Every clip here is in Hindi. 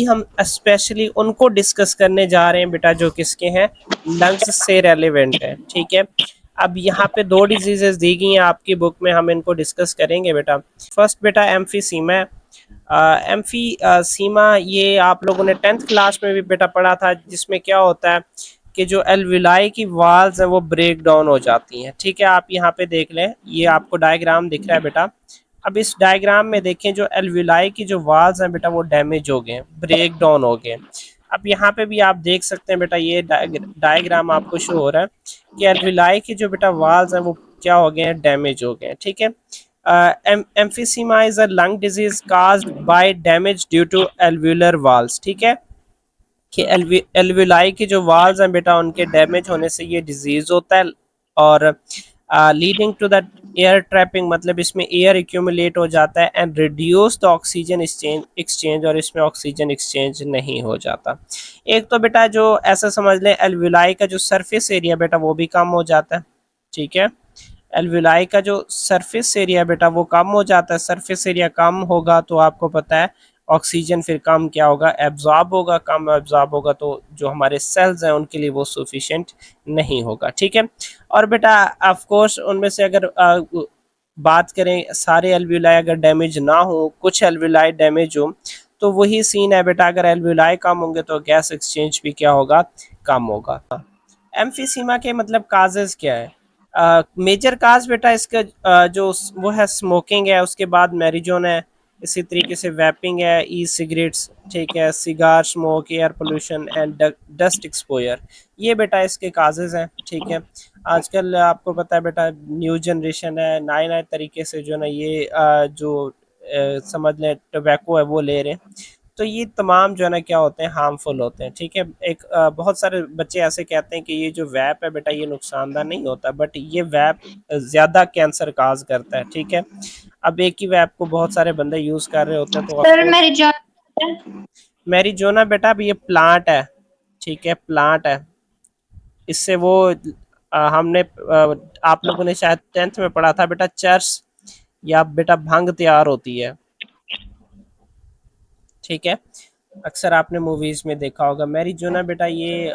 अभी हम स्पेशली उनको डिस्कस करने जा रहे हैं बेटा जो किसके हैं, लंग्स से रेलेवेंट है। ठीक है, अब यहाँ पे दो डिजीजेस दी गई हैं आपकी बुक में, हम इनको डिस्कस करेंगे बेटा। फर्स्ट बेटा एम्फीसीमा है। एम्फीसीमा ये आप लोगों ने 10th क्लास में भी बेटा पढ़ा था, जिसमें क्या होता है कि जो एल्विलाई की वाल्स हैं वो ब्रेक डाउन हो जाती हैं। ठीक है, आप यहाँ पे देख लें, ये आपको डायग्राम दिख रहा है बेटा। अब इस डायग्राम में देखें, जो एल्विलाई की जो वाल्स हैं बेटा वो डैमेज हो गए, ब्रेक डाउन हो गए। अब यहाँ पे भी आप देख सकते हैं बेटा, ये डायग्राम आपको शो हो रहा है कि एल्विलाई की जो बेटा वाल्स हैं वो क्या हो गए हैं, डैमेज हो गए हैं। ठीक है, emphysema is a lung disease caused by damage due to alveolar walls. ठीक है, कि एल्वुलाई की जो वाल्स हैं बेटा उनके डैमेज होने से ये डिजीज होता है, और leading to that air trapping, मतलब इसमें एयर एक्यूमुलेट हो जाता है and reduce the oxygen exchange, और इसमें ऑक्सीजन एक्सचेंज नहीं हो जाता। एक तो बेटा जो ऐसा समझ लें, एल्वुलाई का जो सरफेस एरिया बेटा वो भी कम हो जाता है। ठीक है, एल्वुलाई का जो सरफेस एरिया बेटा वो कम हो जाता है। सरफेस एरिया कम होगा तो आपको पता है ऑक्सीजन फिर कम क्या होगा, एब्जॉर्ब होगा। कम एब्जॉर्ब होगा तो जो हमारे सेल्स हैं उनके लिए वो सफिशिएंट नहीं होगा। ठीक है, और बेटा ऑफ कोर्स उनमें से अगर बात करें, सारे एल्वुलाई अगर डैमेज ना हो, कुछ एल्वुलाई डैमेज हो, तो वही सीन है बेटा, अगर एल्वुलाई कम होंगे तो गैस एक्सचेंज भी क्या होगा, कम होगा। एम्फीसीमा के मतलब काजेज क्या है? मेजर काज बेटा इसका जो वो है स्मोकिंग है, उसके बाद मैरिजोन है, इसी तरीके से वैपिंग है, ई सिगरेट्स, ठीक है, cigar smoke, air pollution and dust exposure, ये बेटा इसके काजेज हैं। ठीक है, आजकल आपको पता है बेटा न्यू जनरेशन है, नए नए तरीके से जो ना ये समझ लें टोबैको है वो ले रहे हैं, तो ये तमाम जो है ना क्या होते हैं, हार्मफुल होते हैं। ठीक है, एक बहुत सारे बच्चे ऐसे कहते हैं कि ये जो वैप है बेटा ये नुकसानदार नहीं होता, बट ये वैप ज़्यादा कैंसर काज करता है। ठीक है, अब एक ही वैप को बहुत सारे बंदे यूज़ कर रहे होते हैं, तो सर ऑफकोर्स मैरिजुआना बेटा अब ये प्लांट है। ठीक है, प्लांट है, इससे वो हमने आप लोगों ने शायद 10th में पढ़ा था बेटा, चर्च या बेटा भंग तैयार होती है। ठीक है, अक्सर आपने मूवीज में देखा होगा। मैरिजुआना बेटा ये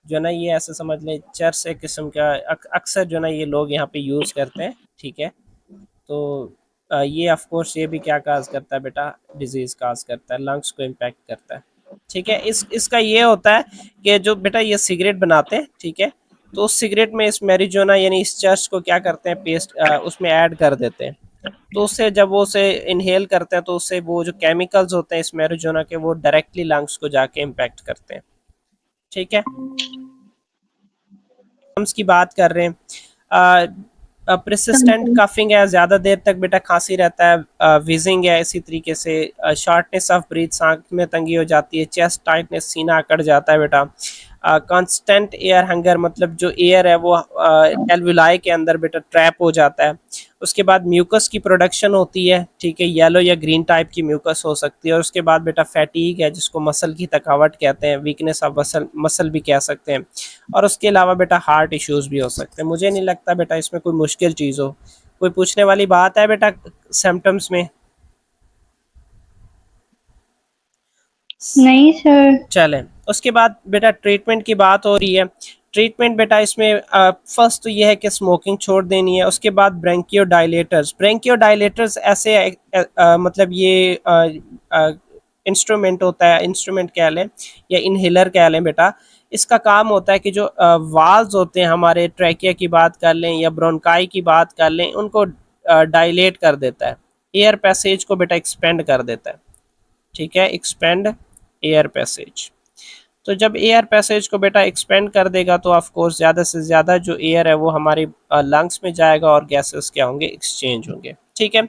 जो ना ये ऐसे समझ लें चर्च एक किस्म का, अक्सर जो ना ये लोग यहाँ पे यूज़ करते हैं। ठीक है, तो ये ऑफ कोर्स ये भी क्या काज करता है बेटा, डिजीज काज करता है, लंग्स को इम्पैक्ट करता है। ठीक है, इसका ये होता है कि जो बेटा ये सिगरेट बनाते हैं, ठीक है, तो उस सिगरेट में इस मैरिजुआना यानी इस चर्च को क्या करते हैं, पेस्ट उसमें ऐड कर देते हैं, तो उससे जब वो उसे इनहेल करते हैं तो उससे वो जो केमिकल्स होते हैं इस मैरिजुआना के वो डायरेक्टली लंग्स को जाके इम्पैक्ट करते हैं। ठीक है, की बात कर रहे हैं, प्रेसिस्टेंट कफिंग है, ज़्यादा देर तक बेटा खांसी रहता है, विजिंग है, इसी तरीके से शॉर्टनेस ऑफ ब्रीथ, सांस में तंगी हो जाती है, चेस्ट टाइटनेस, सीना अकड़ जाता है बेटा, कांस्टेंट एयर हंगर, मतलब जो एयर है वो एल्वुलाई के अंदर बेटा ट्रैप हो जाता है। उसके बाद म्यूकस की प्रोडक्शन होती है। ठीक है, येलो या ग्रीन टाइप की म्यूकस हो सकती है, और उसके बाद बेटा फैटीग है, जिसको मसल की थकावट कहते हैं, वीकनेस ऑफ मसल भी कह सकते हैं, और उसके अलावा बेटा हार्ट इश्यूज भी हो सकते हैं। मुझे नहीं लगता बेटा इसमें कोई मुश्किल चीज़ हो। कोई पूछने वाली बात है बेटा सिम्टम्स में? नहीं सर। चलें, उसके बाद बेटा ट्रीटमेंट की बात हो रही है। ट्रीटमेंट बेटा इसमें फर्स्ट तो ये है कि स्मोकिंग छोड़ देनी है। उसके बाद ब्रेंकियोडाइलेटर्स ऐसे मतलब ये इंस्ट्रूमेंट होता है, इंस्ट्रूमेंट कह लें या इनहेलर कह लें बेटा, इसका काम होता है कि जो वाल्व्स होते हैं हमारे, ट्रैकिया की बात कर लें या ब्रोंकाई की बात कर लें, उनको डायलेट कर देता है, एयर पैसेज को बेटा एक्सपेंड कर देता है। ठीक है, एक्सपेंड एयर पैसेज, तो जब एयर पैसेज को बेटा एक्सपेंड कर देगा तो ऑफ कोर्स ज़्यादा से ज़्यादा जो एयर है वो हमारे लंग्स में जाएगा और गैसेस क्या होंगे, एक्सचेंज होंगे। ठीक है,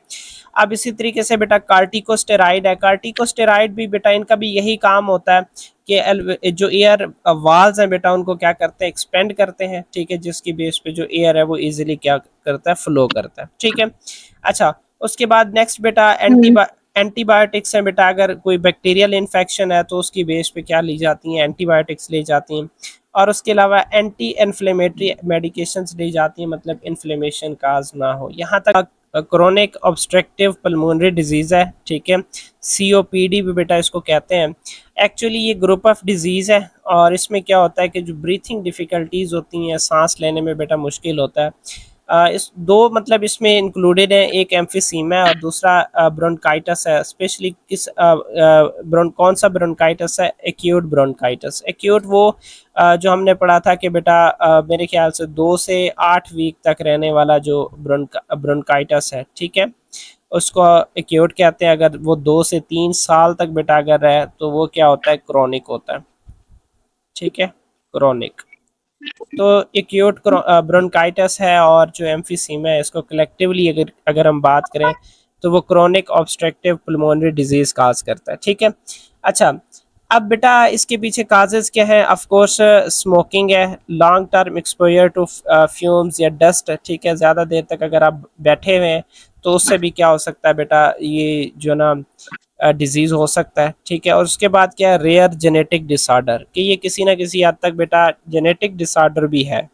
अब इसी तरीके से बेटा कार्टिकोस्टेराइड है। कार्टिकोस्टेराइड भी बेटा इनका भी यही काम होता है कि जो एयर वाल्स हैं बेटा उनको क्या करते हैं, एक्सपेंड करते हैं। ठीक है, जिसकी बेस पे जो एयर है वो इजीली क्या करता है, फ्लो करता है। ठीक है, अच्छा, उसके बाद नेक्स्ट बेटा एंटीबायोटिक्स हैं बेटा। अगर कोई बैक्टीरियल इन्फेक्शन है तो उसकी बेस पे क्या ली जाती हैं, एंटीबायोटिक्स ली जाती हैं, और उसके अलावा एंटी इन्फ्लेमेटरी मेडिकेशंस ली जाती हैं, मतलब इन्फ्लेमेशन काज ना हो। यहाँ तक क्रोनिक ऑब्स्ट्रक्टिव पल्मोनरी डिजीज़ है, ठीक है। COPD भी बेटा इसको कहते हैं। एक्चुअली ये ग्रुप ऑफ डिजीज़ है और इसमें क्या होता है कि जो ब्रीथिंग डिफ़िकल्टीज़ होती हैं, सांस लेने में बेटा मुश्किल होता है। इस दो मतलब इसमें इंक्लूडेड है, एक एम्फीसीमा है और दूसरा ब्रोंकाइटिस है। स्पेशली कौन सा ब्रोंकाइटिस है? Acute bronchitis. एक्यूट वो जो हमने पढ़ा था कि बेटा मेरे ख्याल से 2 से 8 वीक तक रहने वाला जो ब्रोंकाइटिस है, ठीक है, उसको एक्यूट कहते हैं। अगर वो 2 से 3 साल तक बेटा अगर रहे तो वो क्या होता है? क्रोनिक होता है, ठीक है, क्रोनिक। तो एक्यूट ब्रोंकाइटिस है और जो एम्फीसीमा है, इसको कलेक्टिवली अगर अगर हम बात करें तो वो chronic obstructive pulmonary disease cause करता है, ठीक है। अच्छा, अब बेटा इसके पीछे काजेज क्या है? ऑफ कोर्स स्मोकिंग है, long term exposure to fumes या डस्ट, ठीक है, ज़्यादा देर तक अगर आप बैठे हुए हैं तो उससे भी क्या हो सकता है बेटा? ये जो ना डिजीज़ हो सकता है, ठीक है। और उसके बाद क्या है? रेयर जेनेटिक डिसऑर्डर, कि ये किसी ना किसी हद तक बेटा जेनेटिक डिसऑर्डर भी है।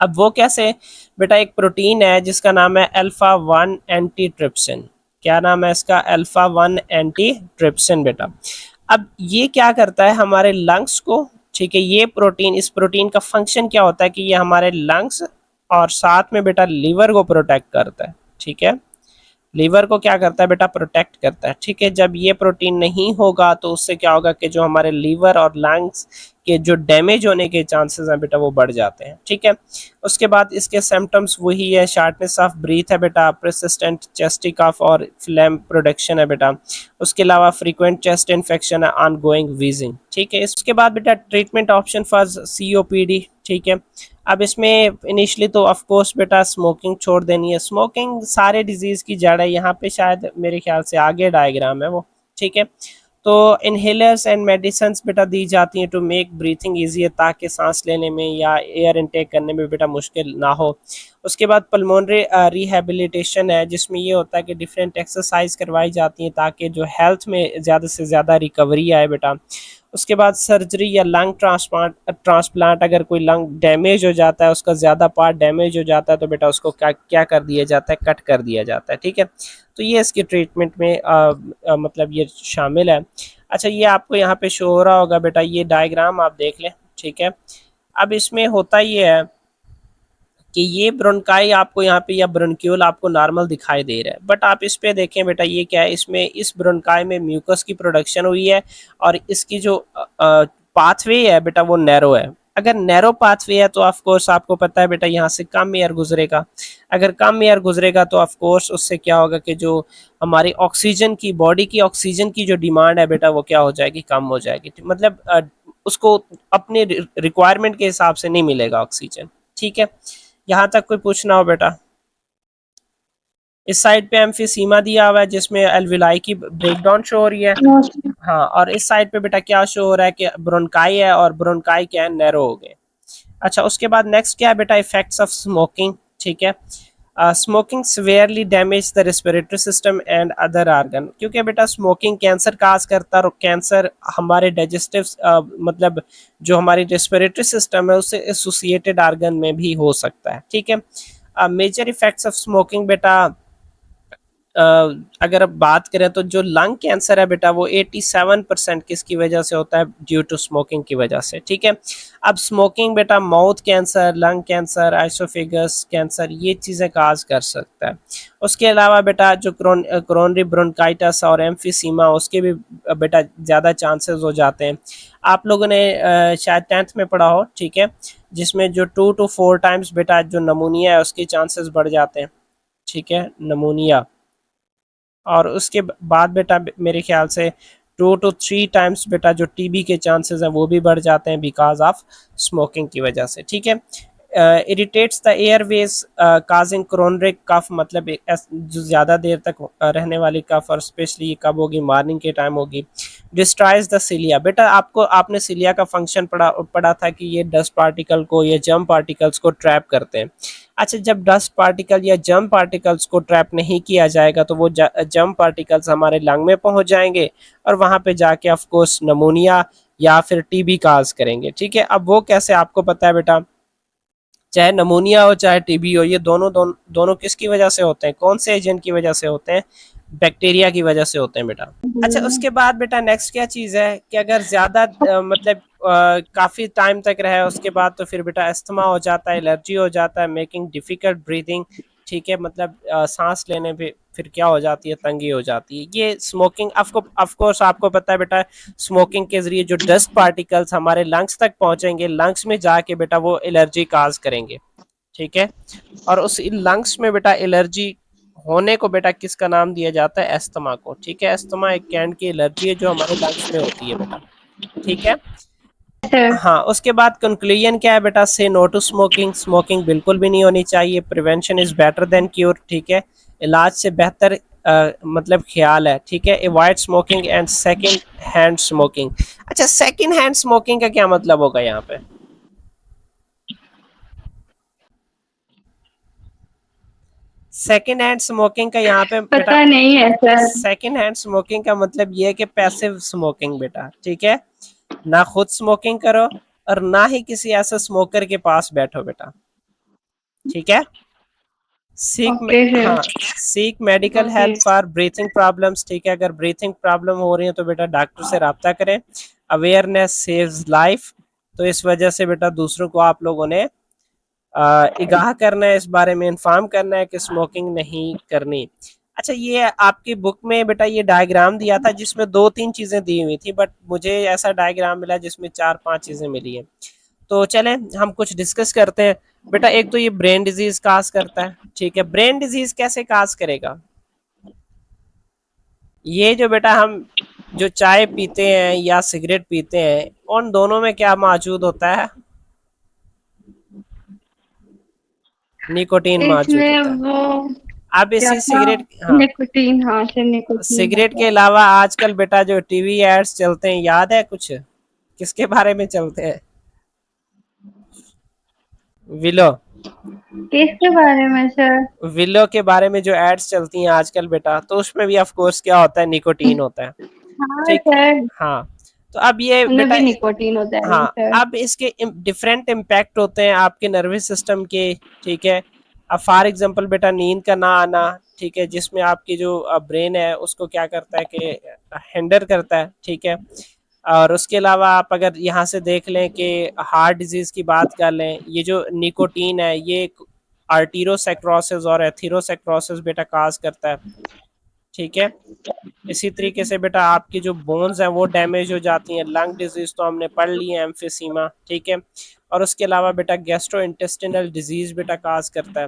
अब वो कैसे? बेटा एक प्रोटीन है जिसका नाम है अल्फा 1 एंटी ट्रिप्सिन। क्या नाम है इसका? अल्फा 1 एंटी ट्रिप्सिन बेटा। अब ये क्या करता है हमारे लंग्स को, ठीक है, ये प्रोटीन, इस प्रोटीन का फंक्शन क्या होता है कि ये हमारे लंग्स और साथ में बेटा लीवर को प्रोटेक्ट करता है, ठीक है। लीवर को क्या करता है बेटा? प्रोटेक्ट करता है, ठीक है। जब ये प्रोटीन नहीं होगा तो उससे क्या होगा कि जो हमारे लीवर और लंग्स के जो डैमेज होने के चांसेस हैं बेटा वो बढ़ जाते हैं, ठीक है। उसके बाद इसके सिम्टम्स वही है, शार्टनेस ऑफ ब्रीथ है बेटा, परसिस्टेंट चेस्टी कफ और फ्लैम प्रोडक्शन है बेटा। उसके अलावा फ्रीक्वेंट चेस्ट इन्फेक्शन है, ऑनगोइंग वीजिंग, ठीक है। इसके बाद बेटा ट्रीटमेंट ऑप्शन फॉर COPD, ठीक है। अब इसमें इनिशियली तो ऑफ कोर्स बेटा स्मोकिंग छोड़ देनी है। स्मोकिंग सारे डिजीज़ की जड़ है, यहाँ पे शायद मेरे ख्याल से आगे डायग्राम है वो, ठीक है। तो इनहेलर्स एंड मेडिसिन्स बेटा दी जाती हैं टू मेक ब्रीथिंग ईजियर, ताकि सांस लेने में या एयर इनटेक करने में बेटा मुश्किल ना हो। उसके बाद पल्मोनरी रिहेबिलिटेशन है, जिसमें ये होता है कि डिफरेंट एक्सरसाइज करवाई जाती हैं ताकि जो हेल्थ में ज़्यादा से ज़्यादा रिकवरी आए बेटा। उसके बाद सर्जरी या लंग ट्रांसप्लांट, अगर कोई लंग डैमेज हो जाता है, उसका ज़्यादा पार्ट डैमेज हो जाता है तो बेटा उसको क्या क्या कर दिया जाता है? कट कर दिया जाता है, ठीक है। तो ये इसकी ट्रीटमेंट में मतलब ये शामिल है। अच्छा, ये आपको यहाँ पे शो हो रहा होगा बेटा, ये डायग्राम आप देख लें, ठीक है। अब इसमें होता ये है कि ये ब्रोंकाई आपको यहाँ पे या ब्रोंक्यूल आपको नॉर्मल दिखाई दे रहा है, बट आप इस पे देखें बेटा, ये क्या है? इसमें इस ब्रोंकाई में म्यूकस की प्रोडक्शन हुई है और इसकी जो पाथवे है बेटा वो नैरो है। अगर नैरो पाथवे है तो ऑफ कोर्स आपको पता है बेटा यहाँ से कम एयर गुजरेगा। अगर कम एयर गुजरेगा तो ऑफ कोर्स उससे क्या होगा कि जो हमारी ऑक्सीजन की, बॉडी की ऑक्सीजन की जो डिमांड है बेटा वो क्या हो जाएगी? कम हो जाएगी। मतलब उसको अपने रिक्वायरमेंट के हिसाब से नहीं मिलेगा ऑक्सीजन, ठीक है। यहाँ तक कोई पूछना हो बेटा? इस साइड पे एम्फीसीमा दिया हुआ है जिसमें एल्विलाई की ब्रेकडाउन शो हो रही है। हाँ, और इस साइड पे बेटा क्या शो हो रहा है कि ब्रोंकाई है और ब्रोंकाई क्या है? नैरो हो गए। अच्छा, उसके बाद नेक्स्ट क्या है बेटा? इफेक्ट्स ऑफ स्मोकिंग, ठीक है। Smoking severely damage the respiratory system and other organ, क्योंकि बेटा स्मोकिंग कैंसर काज करता है और कैंसर हमारे डाइजेस्टिव मतलब जो हमारी रेस्पिरेटरी सिस्टम है उससे एसोसिएटेड ऑर्गन में भी हो सकता है, ठीक है। मेजर इफेक्ट्स ऑफ स्मोकिंग बेटा, अगर अब बात करें तो जो लंग कैंसर है बेटा वो 87% किसकी वजह से होता है? ड्यू टू स्मोकिंग की वजह से, ठीक है। अब स्मोकिंग बेटा mouth cancer, lung cancer, oesophagus cancer, ये चीज़ें काज कर सकता है। उसके अलावा बेटा जो क्रोनरी ब्रोंकाइटिस और एम्फीसीमा, उसके भी बेटा ज़्यादा चांसेस हो जाते हैं। आप लोगों ने शायद 10th में पढ़ा हो, ठीक है, जिसमें जो 2 to 4 टाइम्स बेटा जो नमूनिया है उसके चांसेस बढ़ जाते हैं, ठीक है, नमूनिया। और उसके बाद बेटा मेरे ख्याल से 2 to 3 टाइम्स बेटा जो टीबी के चांसेस हैं वो भी बढ़ जाते हैं बिकॉज ऑफ स्मोकिंग की वजह से, ठीक है। इरिटेट्स द एयरवेज काजिंग क्रोनरिक कफ, मतलब जो ज़्यादा देर तक रहने वाली कफ, और स्पेशली ये कब होगी? मॉर्निंग के टाइम होगी। डिस्ट्रॉयज द सिलिया, बेटा आपको आपने सिलिया का फंक्शन पढ़ा था कि ये डस्ट पार्टिकल को, ये जर्म पार्टिकल्स को ट्रैप करते हैं। अच्छा, जब डस्ट पार्टिकल या जर्म पार्टिकल्स को ट्रैप नहीं किया जाएगा तो वो जर्म पार्टिकल्स हमारे लंग में पहुंच जाएंगे और वहां पे जाके ऑफ कोर्स नमोनिया या फिर टीबी काज करेंगे, ठीक है। अब वो कैसे? आपको पता है बेटा, चाहे नमूनिया हो चाहे टीबी हो, ये दोनों किसकी वजह से होते हैं, कौन से एजेंट की वजह से होते हैं, बैक्टीरिया की वजह से होते हैं बेटा। अच्छा उसके बाद बेटा नेक्स्ट क्या चीज़ है कि अगर ज़्यादा मतलब काफ़ी टाइम तक रहे उसके बाद तो फिर बेटा अस्थमा हो जाता है, एलर्जी हो जाता है, मेकिंग डिफ़िकल्ट ब्रीदिंग, ठीक है, मतलब सांस लेने पे फिर क्या हो जाती है, तंगी हो जाती है। ये स्मोकिंग आपको ऑफ कोर्स आपको पता है बेटा, स्मोकिंग के ज़रिए जो डस्ट पार्टिकल्स हमारे लंग्स तक पहुंचेंगे, लंग्स में जाके बेटा वो एलर्जी काज करेंगे, ठीक है। और उस लंग्स में बेटा एलर्जी होने को बेटा किसका नाम दिया जाता है, एस्थमा को, ठीक है। एस्थमा एक कैंड की एलर्जी है जो हमारे लंग्स में होती है बेटा, ठीक है। सर। हाँ उसके बाद कंक्लूजन क्या है बेटा, से नो टू स्मोकिंग, स्मोकिंग बिल्कुल भी नहीं होनी चाहिए, prevention is better than cure, ठीक है, इलाज से बेहतर मतलब ख्याल है, ठीक है। Avoid smoking and second hand smoking. अच्छा सेकंड हैंड स्मोकिंग का क्या मतलब होगा यहाँ पे, सेकंड हैंड स्मोकिंग का यहाँ पे बेटा, पता नहीं है सर। सेकंड हैंड स्मोकिंग का मतलब ये है कि पैसिव स्मोकिंग बेटा, ठीक है, ना खुद स्मोकिंग करो और ना ही किसी ऐसे स्मोकर के पास बैठो बेटा, ठीक है। Okay sir. हाँ seek medical okay. Help for breathing problems, ठीक है, अगर ब्रीथिंग प्रॉब्लम हो रही है तो बेटा डॉक्टर से रब्ता करें। अवेयरनेस सेव्स लाइफ, तो इस वजह से बेटा दूसरों को आप लोगों ने आगाह करना है, इस बारे में इन्फॉर्म करना है कि स्मोकिंग नहीं करनी। अच्छा ये आपकी बुक में बेटा ये डायग्राम दिया था जिसमें दो तीन चीज़ें दी हुई थी, बट मुझे ऐसा डायग्राम मिला जिसमें चार पांच चीज़ें मिली है। तो चलें हम कुछ डिस्कस करते हैं बेटा। एक तो ये ब्रेन डिजीज काज करता है, ठीक है, ब्रेन डिजीज कैसे काज करेगा, ये जो बेटा हम जो चाय पीते हैं या सिगरेट पीते हैं उन दोनों में क्या मौजूद होता है, निकोटीन मौजूद इसमें होता है। वो अब क्या इसी था? सिगरेट, हाँ, निकोटीन, हाँ सर, निकोटीन सिगरेट होता के है। अलावा आजकल बेटा जो टीवी एड्स चलते हैं याद है कुछ, किसके बारे में चलते हैं, विलो, किसके बारे में सर? विलो के बारे में जो एड्स चलती हैं आजकल बेटा, तो उसमें भी ऑफ कोर्स क्या होता है, निकोटीन होता है, हाँ ठीक। सर। हाँ तो अब ये उनमें बेटा, भी निकोटीन होता है हाँ ये सर। अब इसके डिफरेंट इम्पैक्ट होते हैं आपके नर्वस सिस्टम के, ठीक है। अब फॉर एग्जांपल बेटा नींद का ना आना, ठीक है, जिसमें आपकी जो ब्रेन है उसको क्या करता है कि हिंडर करता है, ठीक है। और उसके अलावा आप अगर यहाँ से देख लें कि हार्ट डिजीज की बात कर लें, ये जो निकोटीन है ये आर्टीरोसेक्रोसिस और एथीरोसेक्रोसिस बेटा काज करता है, ठीक है। इसी तरीके से बेटा आपकी जो बोन्स हैं वो डैमेज हो जाती हैं, लंग डिजीज तो हमने पढ़ ली है, एम्फिसीमा, ठीक है। और उसके अलावा बेटा गैस्ट्रो इंटेस्टिनल डिजीज बेटा काज करता है।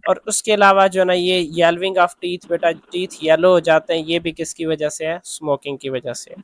और उसके अलावा जो है ना ये येल्विंग ऑफ टीथ बेटा, टीथ येलो हो जाते हैं, ये भी किसकी वजह से है, स्मोकिंग की वजह से।